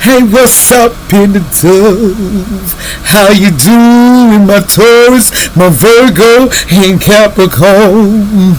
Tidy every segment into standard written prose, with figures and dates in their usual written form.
Hey, what's up in the dove? How you doing, my Taurus, my Virgo, and Capricorn?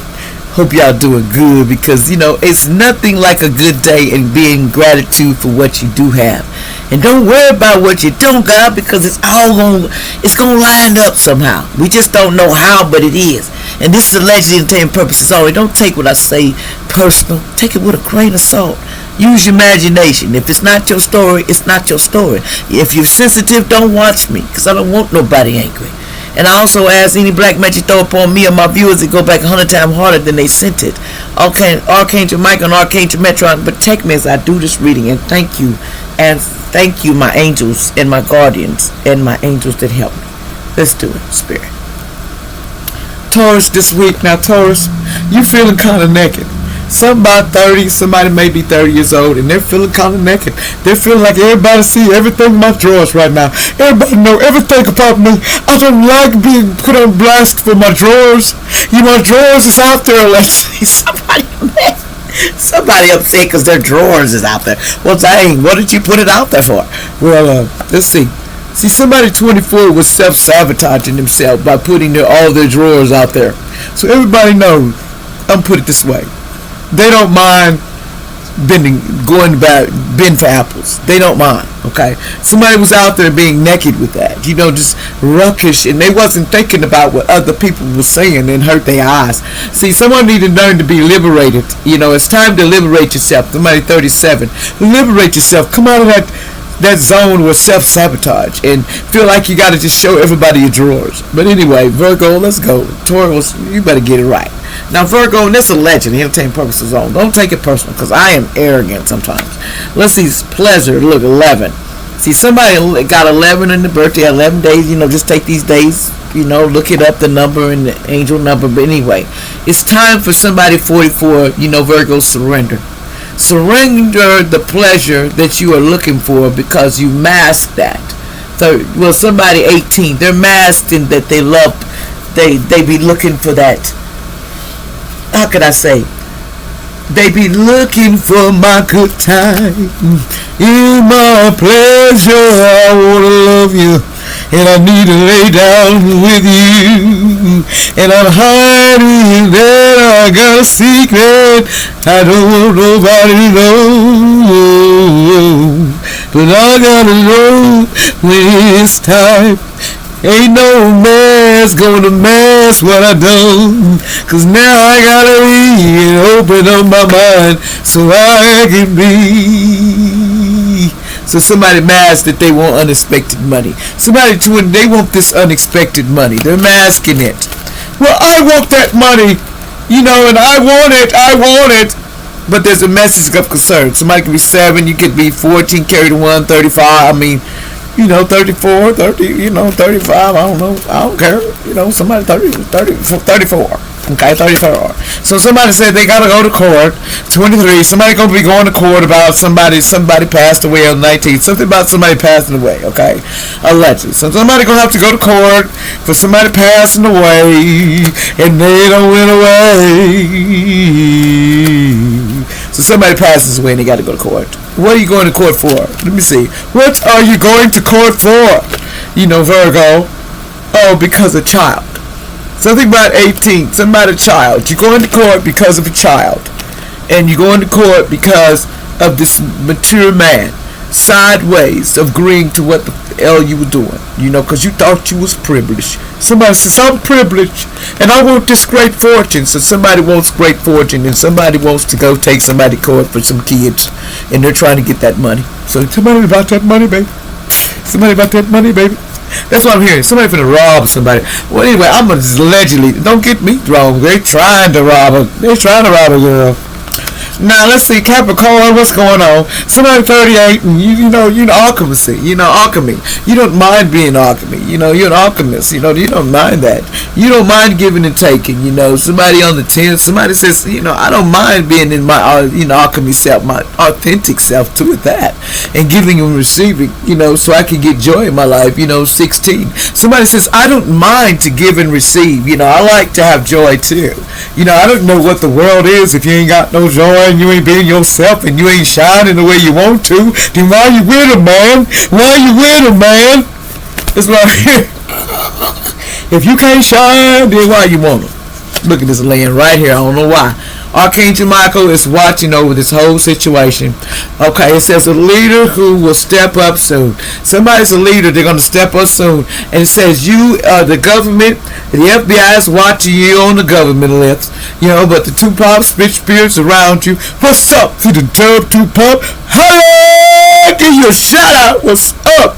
Hope y'all doing good, because it's nothing like a good day and being gratitude for what you do have. And don't worry about what you don't got, because it's gonna line up somehow. We just don't know how, but it is. And this is allegedly entertainment purposes only. Don't take what I say personal. Take it with a grain of salt. Use your imagination. If it's not your story, it's not your story. If you're sensitive, don't watch me, because I don't want nobody angry. And I also ask any black man you throw upon me or my viewers to go back 100 times harder than they sent it. Archangel Michael and Archangel Metron, protect me as I do this reading. And thank you. And thank you, my angels and my guardians and my angels that help me. Let's do it, Spirit. Taurus this week. Now, Taurus, you feeling kind of naked. Some about 30, somebody may be 30 years old, and they're feeling kind of naked. They're feeling like everybody see everything in my drawers right now. Everybody know everything about me. I don't like being put on blast for my drawers. My drawers is out there. Let's see, somebody upset because their drawers is out there. Well, dang, what did you put it out there for? Well, let's see. See, somebody 24 was self-sabotaging themselves by putting all their drawers out there. So everybody knows, I'm put it this way. They don't mind bend for apples. They don't mind, okay? Somebody was out there being naked with that, just ruckish, and they wasn't thinking about what other people were saying and hurt their eyes. See, someone need to learn to be liberated. It's time to liberate yourself. Somebody 37. Liberate yourself. Come out of that zone with self-sabotage and feel like you got to just show everybody your drawers. But anyway, Virgo, let's go. Taurus, you better get it right. Now, Virgo, and this is a legend, entertainment purposes only. Don't take it personal, because I am arrogant sometimes. Let's see, pleasure, look, 11. See, somebody got 11 in the birthday, 11 days, just take these days, look it up, the number and the angel number. But anyway, it's time for somebody 44, Virgo, surrender. Surrender the pleasure that you are looking for, because you mask that. Somebody 18, they're masking that they love, they be looking for that. How could I say? They be looking for my good time. In my pleasure, I wanna love you, and I need to lay down with you. And I'm hiding that I got a secret I don't want nobody to know. But I gotta know when it's time. Ain't no man's gonna mess what I done, 'cause now I gotta be and open up my mind so I can be. So somebody masked that they want unexpected money. Somebody they want this unexpected money. They're masking it. Well, I want that money, and I want it. But there's a message of concern. Somebody could be 7, you could be 14, carry the 1, 35. 34, 30, 35, I don't know. I don't care. Somebody 34. Okay, 34. So somebody said they gotta go to court. 23. Somebody gonna be going to court about somebody passed away on 19th. Something about somebody passing away. Okay, allegedly. So somebody gonna have to go to court for somebody passing away, and they don't went away. So somebody passes away and they gotta go to court. What are you going to court for? Let me see. What are you going to court for? Virgo. Oh, because of child. Something about 18. Something about a child. You're going to court because of a child. And you're going to court because of this mature man. Sideways of agreeing to what the hell you were doing. Because you thought you was privileged. Somebody says, I'm privileged, and I want this great fortune. So somebody wants great fortune, and somebody wants to go take somebody to court for some kids, and they're trying to get that money. So somebody about that money, baby. Somebody about that money, baby. That's what I'm hearing. Somebody finna rob somebody. Well, anyway, I'm just allegedly. Don't get me wrong. They're trying to rob her. They're trying to rob a girl. Now, let's see, Capricorn, what's going on? Somebody 38, and you know alchemy. Alchemy. You don't mind being alchemy. You're an alchemist. You don't mind that. You don't mind giving and taking. Somebody on the 10th, somebody says, I don't mind being in my, alchemy self, my authentic self to with that, and giving and receiving, so I can get joy in my life. 16. Somebody says, I don't mind to give and receive. I like to have joy too. I don't know what the world is if you ain't got no joy. and you ain't being yourself and you ain't shining the way you want to, then why you with him, man? Why you with him, man? It's like, if you can't shine, then why you want him? Look at this land right here. I don't know why. Archangel Michael is watching over this whole situation. Okay, it says a leader who will step up soon. Somebody's a leader. They're going to step up soon. And it says you, the government, the FBI is watching you on the government list. You know, but the Tupac spirits around you. What's up for the dub Tupac? Hey, give you a shout out. What's up?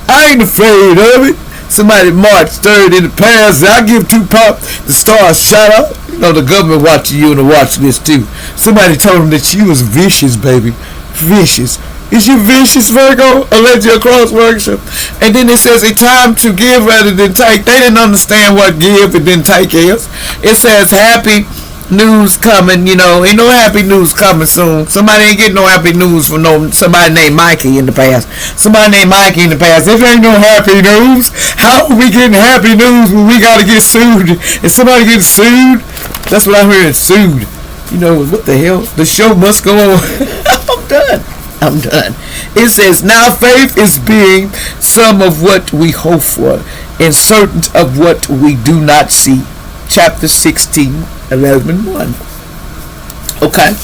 I ain't afraid of it. Somebody March 3rd in the past. I give Tupac the star a shout out. You know, the government watching you on the watch list too. Somebody told him that you was vicious, baby. Vicious. Is you vicious, Virgo? Allegedly across worship. And then it says a time to give rather than take. They didn't understand what give and then take is. It says happy news coming, you know, ain't no happy news coming soon. Somebody ain't getting no happy news from somebody named Mikey in the past. Somebody named Mikey in the past. If there ain't no happy news, how are we getting happy news when we gotta get sued? Is somebody getting sued? That's what I'm hearing, sued. You know, what the hell? The show must go on. I'm done. It says, now faith is being some of what we hope for and certain of what we do not see. Chapter 16, 11:1. Okay.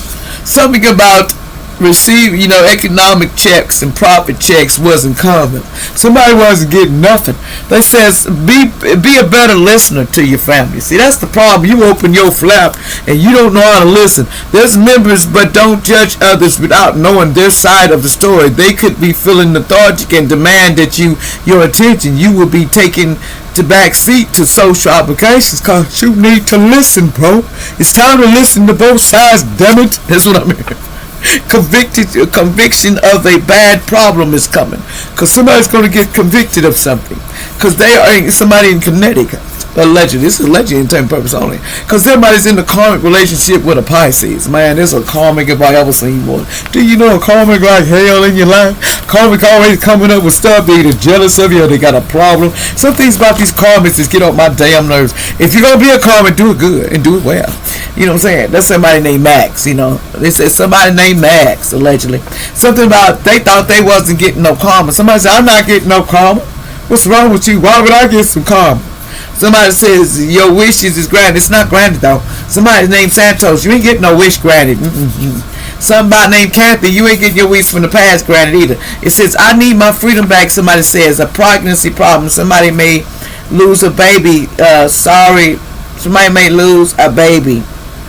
Something about receive, you know, economic checks and profit checks wasn't common. Somebody wasn't getting nothing. They says be a better listener to your family. See, that's the problem. You open your flap and you don't know how to listen. There's members, but don't judge others without knowing their side of the story. They could be feeling lethargic and demand that your attention. You will be taking to back seat to social obligations because you need to listen, bro. It's time to listen to both sides, damn it. That's what I mean. Conviction of a bad problem is coming because somebody's going to get convicted of something because they are somebody in Connecticut. Allegedly, this is allegedly in term purpose only, because somebody's in a karmic relationship with a Pisces. Man, there's a karmic if I ever seen one. Do you know a karmic like hell in your life? Karmic always coming up with stuff. They either jealous of you or they got a problem. Some things about these karmics just get on my damn nerves. If you're gonna be a karmic, do it good and do it well. You know what I'm saying? That's somebody named Max. You know, they said somebody named Max allegedly. Something about they thought they wasn't getting no karma. Somebody said, I'm not getting no karma. What's wrong with you? Why would I get some karma? Somebody says your wishes is granted. It's not granted though. Somebody named Santos, you ain't getting no wish granted. Somebody named Kathy, you ain't getting your wish from the past granted either. It says I need my freedom back. Somebody says a pregnancy problem. Somebody may lose a baby. Somebody may lose a baby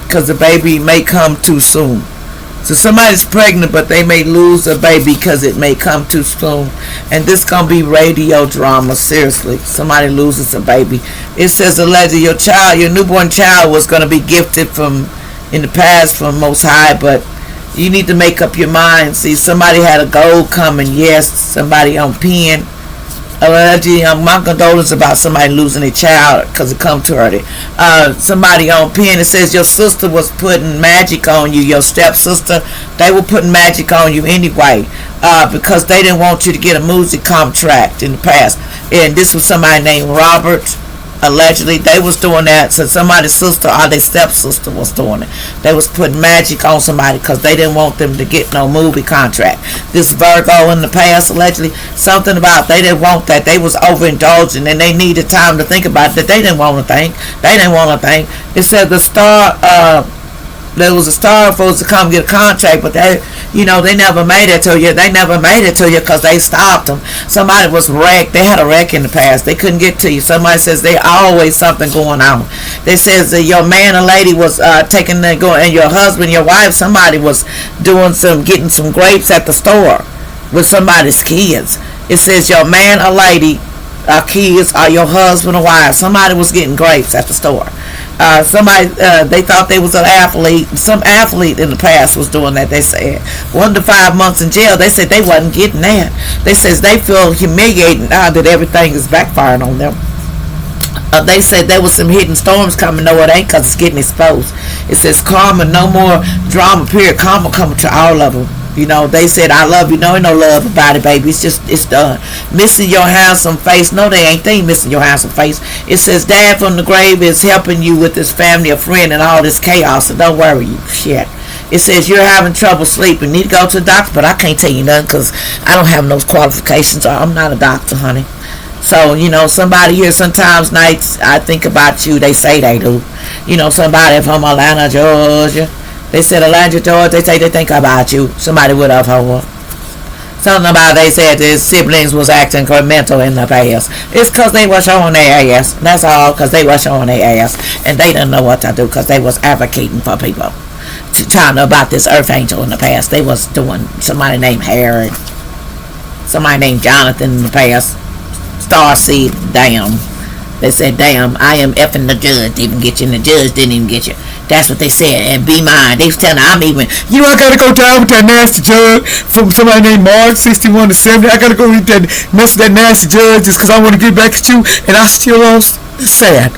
because the baby may come too soon. So somebody's pregnant, but they may lose a baby because it may come too soon. And this gonna be radio drama, seriously. Somebody loses a baby. It says allegedly your newborn child was gonna be gifted from in the past from Most High, but you need to make up your mind. See, somebody had a goal coming. Yes, somebody on pen. Allegedly, my condolences about somebody losing a child because it come too early. Somebody on pen, it says your sister was putting magic on you, your stepsister. They were putting magic on you anyway because they didn't want you to get a music contract in the past. And this was somebody named Robert. Allegedly, they was doing that. So somebody's sister or their stepsister was doing it. They was putting magic on somebody because they didn't want them to get no movie contract. This Virgo in the past, allegedly, something about they didn't want that. They was overindulging and they needed time to think about it. That they didn't want to think. It said the star. There was a star supposed to come get a contract, but they never made it to you. They never made it to you because they stopped them. Somebody was wrecked. They had a wreck in the past. They couldn't get to you. Somebody says there's always something going on. They says that your man or lady was and your husband, your wife, somebody was getting some grapes at the store with somebody's kids. It says your man or lady, kids, or your husband or wife, somebody was getting grapes at the store. They thought they was an athlete. Some athlete in the past was doing that. They said 1 to 5 months in jail. They said they wasn't getting that. They says they feel humiliated now that everything is backfiring on them. They said there was some hidden storms coming. No, it ain't because it's getting exposed. It says karma, no more drama, period. Karma coming to all of them. You know, they said, I love you. No, ain't no love about it, baby. It's done. Missing your handsome face. No, they ain't. They ain't missing your handsome face. It says, Dad from the grave is helping you with this family, a friend, and all this chaos. So don't worry, you shit. It says you're having trouble sleeping. Need to go to the doctor, but I can't tell you nothing because I don't have those qualifications. I'm not a doctor, honey. So, somebody here sometimes nights, I think about you. They say they do. Somebody from Atlanta, Georgia. They said Atlanta, Georgia. They say they think about you. Somebody would have heard. Something about they said their siblings was acting mental in the past. It's because they was showing their ass. That's all, because they was showing their ass. And they didn't know what to do because they was advocating for people. Talking about this earth angel in the past. They was doing somebody named Harry. Somebody named Jonathan in the past. Starseed, damn. They said, damn, I am effing the judge. Didn't even get you, and the judge didn't even get you. That's what they said. And be mine. They was telling her, I gotta go down with that nasty judge from somebody named Mark, 61 to 70. I gotta go mess with that nasty judge just because I want to get back at you, and I still lost. It's sad.